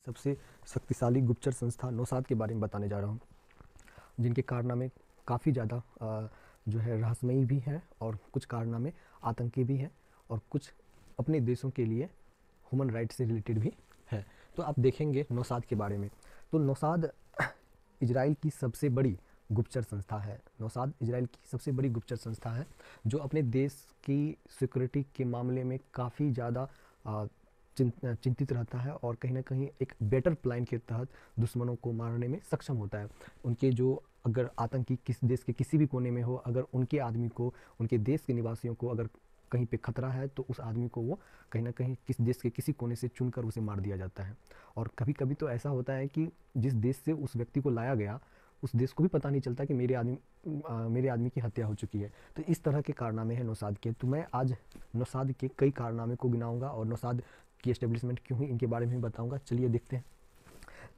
सबसे शक्तिशाली गुप्तचर संस्था नौशाद के बारे में बताने जा रहा हूँ, जिनके कारनामे काफ़ी ज़्यादा जो है रहस्यमयी भी है और कुछ कारनामे आतंकी भी है और कुछ अपने देशों के लिए ह्यूमन राइट से रिलेटेड भी है। तो आप देखेंगे नौशाद के बारे में, तो नौशाद इजराइल की सबसे बड़ी गुप्तचर संस्था है। नौशाद इजराइल की सबसे बड़ी गुप्तचर संस्था है जो अपने देश की सिक्योरिटी के मामले में काफ़ी ज़्यादा चिंतित रहता है और कहीं ना कहीं एक बेटर प्लान के तहत दुश्मनों को मारने में सक्षम होता है। उनके जो अगर आतंकी किस देश के किसी भी कोने में हो, अगर उनके आदमी को, उनके देश के निवासियों को अगर कहीं पे खतरा है तो उस आदमी को वो कहीं ना कहीं किस देश के किसी कोने से चुनकर उसे मार दिया जाता है। और कभी कभी तो ऐसा होता है कि जिस देश से उस व्यक्ति को लाया गया उस देश को भी पता नहीं चलता कि मेरे आदमी की हत्या हो चुकी है। तो इस तरह के कारनामे हैं नौशाद के। तो मैं आज नौशाद के कई कारनामे को गिनाऊंगा और नौशाद की एस्टेब्लिशमेंट क्यों हुई इनके बारे में बताऊंगा। चलिए देखते हैं।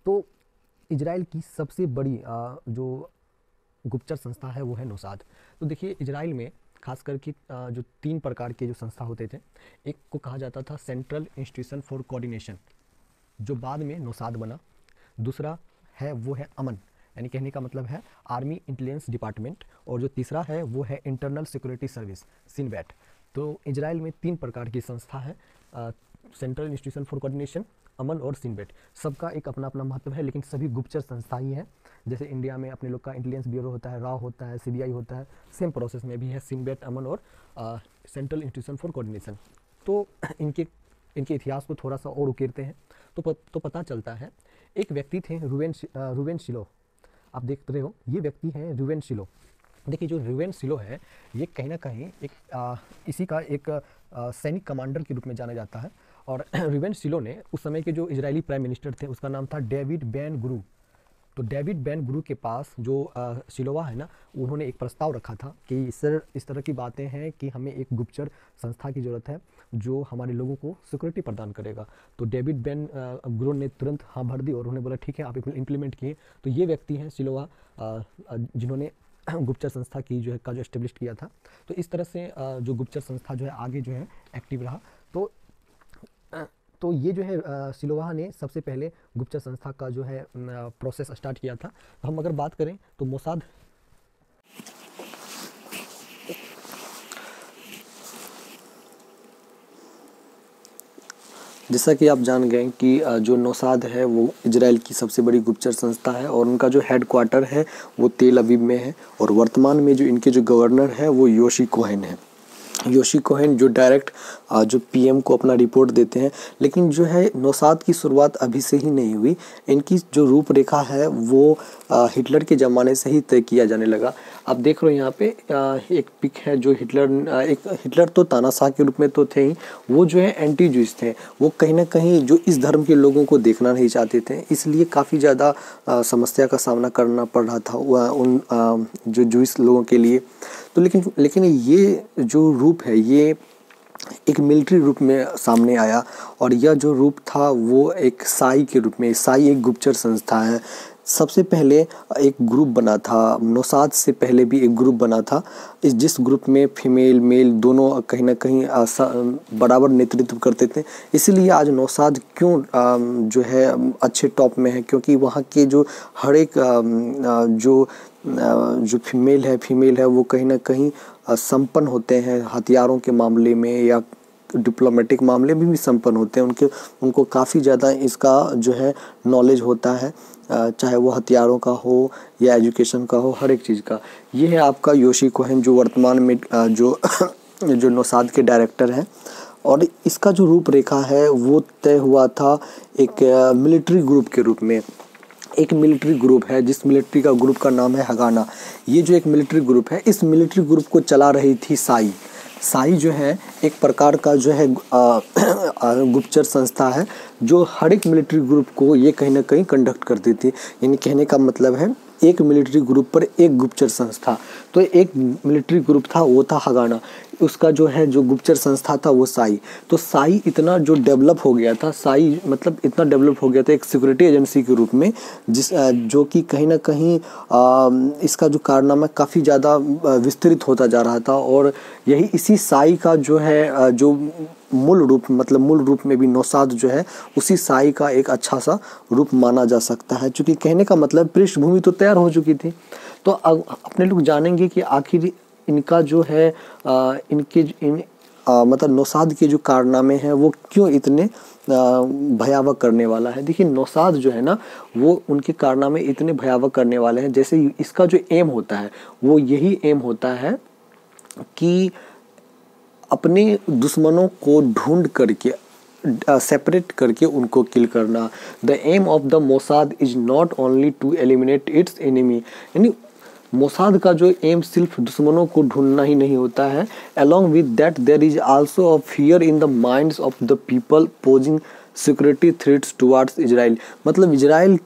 तो इजराइल की सबसे बड़ी जो गुप्तचर संस्था है वो है नौशाद। तो देखिए इजराइल में खास करके जो 3 प्रकार के जो संस्था होते थे, एक को कहा जाता था सेंट्रल इंस्टीट्यूशन फॉर कोऑर्डिनेशन, जो बाद में नौशाद बना। दूसरा है वो है अमन, यानी कहने का मतलब है आर्मी इंटेलिजेंस डिपार्टमेंट। और जो तीसरा है वो है इंटरनल सिक्योरिटी सर्विस, सिनबैट। तो इजराइल में 3 प्रकार की संस्था है, सेंट्रल इंस्टीट्यूशन फॉर कोऑर्डिनेशन, अमन और सिनबैट। सबका एक अपना अपना महत्व है, लेकिन सभी गुप्तचर संस्था ही है। जैसे इंडिया में अपने लोग का इंटेलिजेंस ब्यूरो होता है, रॉ होता है, सीबीआई होता है, सेम प्रोसेस में भी है सिनबैट, अमन और सेंट्रल इंस्टीट्यूशन फॉर कोऑर्डिनेशन। तो इनके इतिहास को थोड़ा सा और उकेरते हैं तो पता चलता है एक व्यक्ति थे रूवेन शिलो। आप देख रहे हो ये व्यक्ति हैं रूवेन शिलो। देखिए जो रूवेन शिलो है ये कहीं ना कहीं एक इसी का एक सैनिक कमांडर के रूप में जाना जाता है। और रूवेन शिलो ने उस समय के जो इजरायली प्राइम मिनिस्टर थे उसका नाम था डेविड बेन गुरू। तो डेविड बेन गुरू के पास जो शिलोवा है ना, उन्होंने एक प्रस्ताव रखा था कि सर इस तरह की बातें हैं कि हमें एक गुप्तचर संस्था की ज़रूरत है जो हमारे लोगों को सिक्योरिटी प्रदान करेगा। तो डेविड बेन गुरू ने तुरंत हाँ भर दी और उन्होंने बोला ठीक है आप इम्प्लीमेंट किए। तो ये व्यक्ति हैं शिलोवा जिन्होंने गुप्तचर संस्था की जो है का जो एस्टेब्लिश किया था। तो इस तरह से जो गुप्तचर संस्था जो है आगे जो है एक्टिव रहा। तो ये जो है शिलोवा ने सबसे पहले गुप्तचर संस्था का जो है प्रोसेस स्टार्ट किया था। तो हम अगर बात करें तो मोसाद जैसा कि आप जान गए कि जो नौशाद है वो इजराइल की सबसे बड़ी गुप्तचर संस्था है और उनका जो हेडक्वार्टर है वो तेल अवीव में है। और वर्तमान में जो इनके जो गवर्नर है वो योशी कोहेन है। योशी कोहेन जो डायरेक्ट जो पीएम को अपना रिपोर्ट देते हैं। लेकिन जो है नौशाद की शुरुआत अभी से ही नहीं हुई। इनकी जो रूपरेखा है वो हिटलर के ज़माने से ही तय किया जाने लगा। आप देख रहे हो यहाँ पे एक पिक है जो हिटलर तो तानाशाह के रूप में तो थे ही, वो जो है एंटी जूस थे। वो कहीं ना कहीं जो इस धर्म के लोगों को देखना नहीं चाहते थे, इसलिए काफ़ी ज़्यादा समस्या का सामना करना पड़ रहा था उन जो जूस लोगों के लिए। तो लेकिन ये जो रूप है ये एक मिलिट्री रूप में सामने आया और यह जो रूप था वो एक साई के रूप में। साई एक गुप्तचर संस्था है। सबसे पहले एक ग्रुप बना था, नौशाद से पहले भी एक ग्रुप बना था, जिस ग्रुप में फीमेल मेल दोनों कहीं ना कहीं बराबर नेतृत्व करते थे। इसीलिए आज नौशाद क्यों जो है अच्छे टॉप में है, क्योंकि वहाँ के जो हर एक जो फीमेल है वो कहीं ना कहीं संपन्न होते हैं हथियारों के मामले में या डिप्लोमेटिक मामले में भी संपन्न होते हैं। उनको काफ़ी ज़्यादा इसका जो है नॉलेज होता है, चाहे वो हथियारों का हो या एजुकेशन का हो, हर एक चीज़ का। ये है आपका योशी कोहेन जो वर्तमान में जो नौशाद के डायरेक्टर हैं। और इसका जो रूपरेखा है वो तय हुआ था एक मिलिट्री ग्रुप के रूप में। एक मिलिट्री ग्रुप है जिस मिलिट्री का ग्रुप का नाम है हगाना। ये जो एक मिलिट्री ग्रुप है, इस मिलिट्री ग्रुप को चला रही थी साई जो है एक प्रकार का जो है गुप्तचर संस्था है जो हर एक मिलिट्री ग्रुप को ये कहीं ना कहीं कंडक्ट करती थी। यानी कहने का मतलब है एक मिलिट्री ग्रुप पर एक गुप्तचर संस्था। तो एक मिलिट्री ग्रुप था वो था हगाना, उसका जो है जो गुप्तचर संस्था था वो साई। तो साई इतना जो डेवलप हो गया था, साई मतलब इतना डेवलप हो गया था एक सिक्योरिटी एजेंसी के रूप में, जो कि कहीं ना कहीं इसका जो कारनामा काफ़ी ज़्यादा विस्तृत होता जा रहा था। और यही इसी साई का जो है जो मूल रूप मतलब मूल रूप में भी नौशाद जो है उसी शाही का एक अच्छा सा रूप माना जा सकता है। चूँकि कहने का मतलब पृष्ठभूमि तो तैयार हो चुकी थी, तो अब अपने लोग जानेंगे कि आखिर इनका जो है मतलब नौशाद के जो कारनामे हैं वो क्यों इतने भयावह करने वाला है। देखिए नौशाद जो है ना वो उनके कारनामे इतने भयावह करने वाले हैं, जैसे इसका जो एम होता है वो यही एम होता है कि अपने दुश्मनों को ढूंढ करके सेपरेट करके उनको किल करना। The aim of the Mossad is not only to eliminate its enemy, यानी मोसाद का जो एम सिर्फ दुश्मनों को ढूंढना ही नहीं होता है, along with that there is also a fear in the minds of the people posing security threats towards Israel। मतलब इजराइल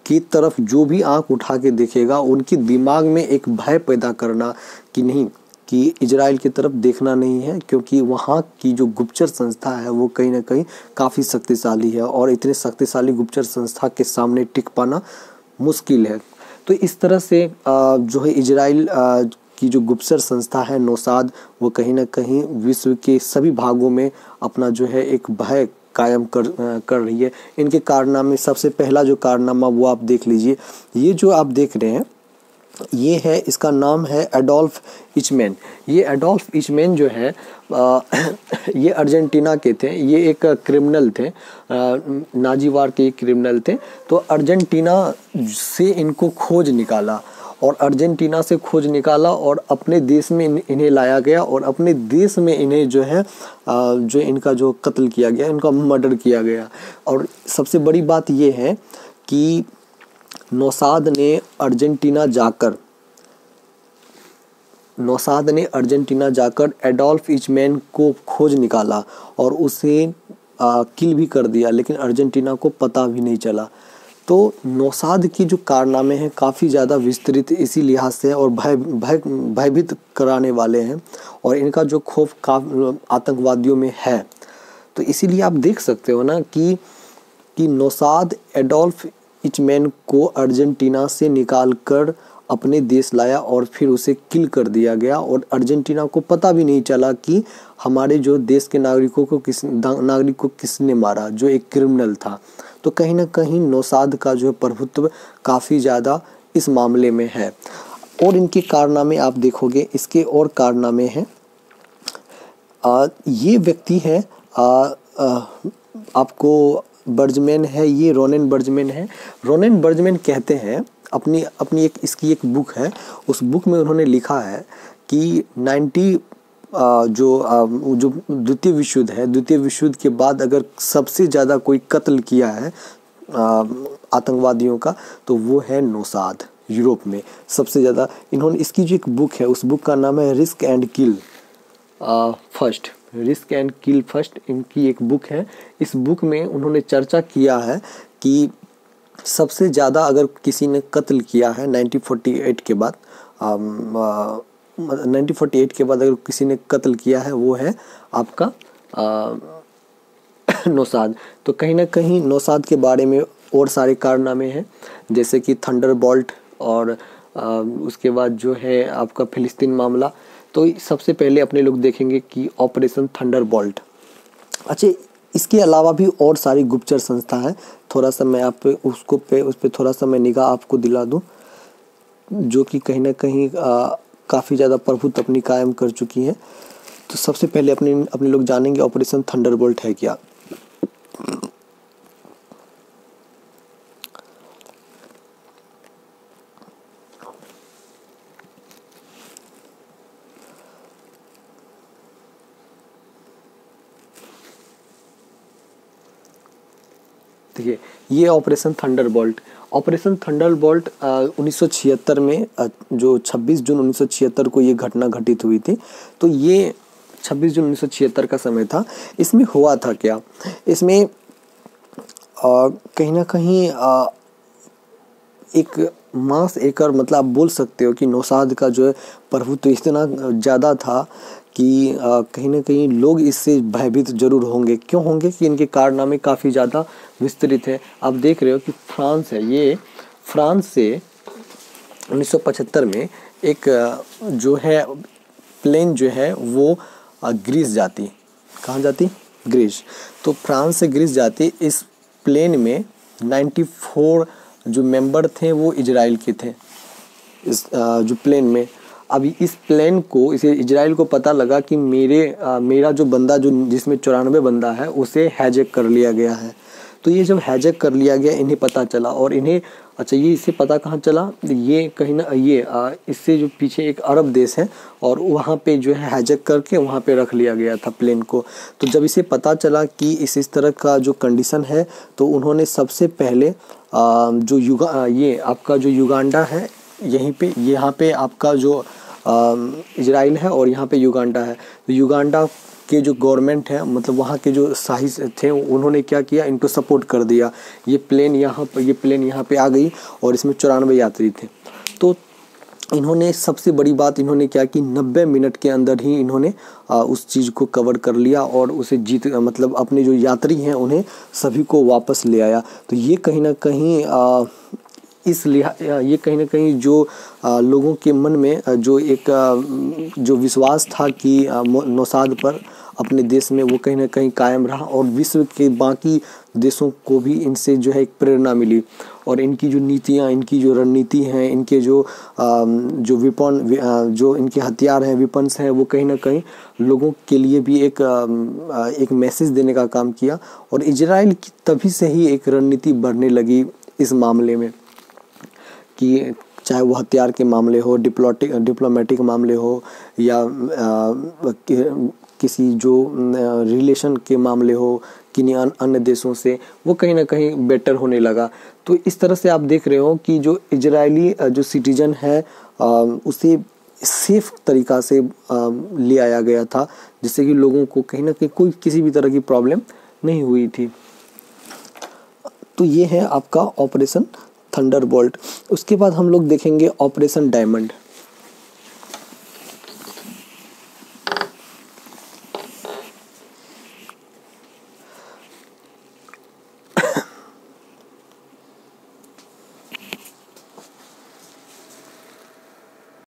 की तरफ जो भी आंख उठा के देखेगा उनकी दिमाग में एक भय पैदा करना कि नहीं, कि इजराइल की तरफ देखना नहीं है, क्योंकि वहाँ की जो गुप्तचर संस्था है वो कहीं ना कहीं काफ़ी शक्तिशाली है और इतने शक्तिशाली गुप्तचर संस्था के सामने टिक पाना मुश्किल है। तो इस तरह से जो है इजराइल की जो गुप्तचर संस्था है नौशाद वो कहीं ना कहीं विश्व के सभी भागों में अपना जो है एक भय कायम कर रही है। इनके कारनामे, सबसे पहला जो कारनामा वो आप देख लीजिए, ये जो आप देख रहे हैं ये है, इसका नाम है एडोल्फ इचमेन। ये एडोल्फ इचमेन जो है ये अर्जेंटीना के थे, ये एक क्रिमिनल थे, नाजीवार के एक क्रिमिनल थे। तो अर्जेंटीना से इनको खोज निकाला और अर्जेंटीना से खोज निकाला और अपने देश में इन्हें लाया गया और अपने देश में इन्हें जो है जो इनका जो कत्ल किया गया, इनका मर्डर किया गया। और सबसे बड़ी बात ये है कि नौशाद ने अर्जेंटीना जाकर एडोल्फ इचमेन को खोज निकाला और उसे किल भी कर दिया, लेकिन अर्जेंटीना को पता भी नहीं चला। तो नौशाद की जो कारनामे हैं काफ़ी ज़्यादा विस्तृत इसी लिहाज से और भयभीत कराने वाले हैं और इनका जो खौफ आतंकवादियों में है। तो इसीलिए आप देख सकते हो ना कि नौशाद एडोल्फ इचमेन को अर्जेंटीना से निकालकर अपने देश लाया और फिर उसे किल कर दिया गया और अर्जेंटीना को पता भी नहीं चला कि हमारे जो देश के नागरिक को किसने मारा, जो एक क्रिमिनल था। तो कहीं ना कहीं नौशाद का जो प्रभुत्व काफ़ी ज़्यादा इस मामले में है। और इनके कारनामे आप देखोगे, इसके और कारनामे हैं। ये व्यक्ति है आपको बर्जमैन है, ये रोनेन बर्जमैन है। रोनेन बर्जमैन कहते हैं अपनी इसकी एक बुक है, उस बुक में उन्होंने लिखा है कि 90 जो द्वितीय विश्व युद्ध है, द्वितीय विश्व युद्ध के बाद अगर सबसे ज़्यादा कोई कत्ल किया है आतंकवादियों का तो वो है नौशाद। यूरोप में सबसे ज़्यादा इन्होंने, इसकी जो एक बुक है उस बुक का नाम है रिस्क एंड किल फर्स्ट, इनकी एक बुक है। इस बुक में उन्होंने चर्चा किया है कि सबसे ज़्यादा अगर किसी ने कत्ल किया है 1948 के बाद, 1948 के बाद अगर किसी ने कत्ल किया है वो है आपका नौशाद। तो कहीं ना कहीं नौशाद के बारे में और सारे कारनामे हैं, जैसे कि थंडरबोल्ट और उसके बाद जो है आपका फिलिस्तीन मामला। तो सबसे पहले अपने लोग देखेंगे कि ऑपरेशन थंडरबोल्ट। अच्छा, इसके अलावा भी और सारी गुप्तचर संस्था है, थोड़ा सा मैं उस पर थोड़ा सा मैं निगाह आपको दिला दूं, जो कि कहीं ना कहीं काफ़ी ज़्यादा प्रभुत्व अपनी कायम कर चुकी हैं। तो सबसे पहले अपने लोग जानेंगे ऑपरेशन थंडरबोल्ट है क्या। देखिए ये ऑपरेशन थंडरबोल्ट 1976 में जो 26 जून 1976 को ये घटना घटित हुई थी। तो ये 26 जून 1976 का समय था। इसमें हुआ था क्या, इसमें कहीं ना कहीं एक मास एकड़, मतलब आप बोल सकते हो कि नौशाद का जो है प्रभुत्व इतना ज़्यादा था कि कहीं ना कहीं लोग इससे भयभीत जरूर होंगे। क्यों होंगे कि इनके कारनामे काफ़ी ज़्यादा विस्तृत है। आप देख रहे हो कि फ्रांस है, ये फ्रांस से 1975 में एक जो है प्लेन जो है वो ग्रीस जाती, कहाँ जाती, ग्रीस। तो फ्रांस से ग्रीस जाते इस प्लेन में 94 जो मेंबर थे वो इजराइल के थे इस जो प्लेन में। अभी इस प्लेन को, इसे इजराइल को पता लगा कि मेरा जो बंदा, जो जिसमें 94 बंदा है, उसे हैजैक कर लिया गया है। तो ये जब हैजैक कर लिया गया, इन्हें पता चला, और इन्हें अच्छा ये इसे पता कहाँ चला, ये कहीं ना ये इससे जो पीछे एक अरब देश है और वहाँ पे जो है हैजैक करके वहाँ पे रख लिया गया था प्लेन को। तो जब इसे पता चला कि इस तरह का जो कंडीशन है, तो उन्होंने सबसे पहले जो ये आपका जो युगांडा है, यहीं पे, यहाँ पे आपका जो इजराइल है और यहाँ पे युगांडा है। तो युगांडा के जो गवर्नमेंट है, मतलब वहाँ के जो शाही थे, उन्होंने क्या किया, इनको सपोर्ट कर दिया। ये प्लेन यहाँ पे आ गई और इसमें 94 यात्री थे। तो इन्होंने सबसे बड़ी बात इन्होंने क्या कि 90 मिनट के अंदर ही इन्होंने उस चीज़ को कवर कर लिया और उसे मतलब अपने जो यात्री हैं उन्हें सभी को वापस ले आया। तो ये कहीं ना कहीं ये कहीं ना कहीं जो लोगों के मन में जो एक जो विश्वास था कि नौशाद पर अपने देश में, वो कहीं ना कहीं कायम रहा और विश्व के बाकी देशों को भी इनसे जो है एक प्रेरणा मिली। और इनकी जो नीतियाँ, इनकी जो रणनीति हैं, इनके जो जो इनके हथियार हैं, विपन्स हैं, वो कहीं ना कहीं लोगों के लिए भी एक मैसेज देने का काम किया। और इजराइल की तभी से ही एक रणनीति बढ़ने लगी इस मामले में, कि चाहे वो हथियार के मामले हो, डिप्लोमेटिक मामले हो, या किसी जो रिलेशन के मामले हो किन्हीं अन्य देशों से, वो कहीं ना कहीं बेटर होने लगा। तो इस तरह से आप देख रहे हो कि जो इजरायली जो सिटीजन है उसे सेफ तरीका से ले आया गया था, जिससे कि लोगों को कहीं ना कहीं कोई किसी भी तरह की प्रॉब्लम नहीं हुई थी। तो ये है आपका ऑपरेशन थंडरबोल्ट। उसके बाद हम लोग देखेंगे ऑपरेशन डायमंड।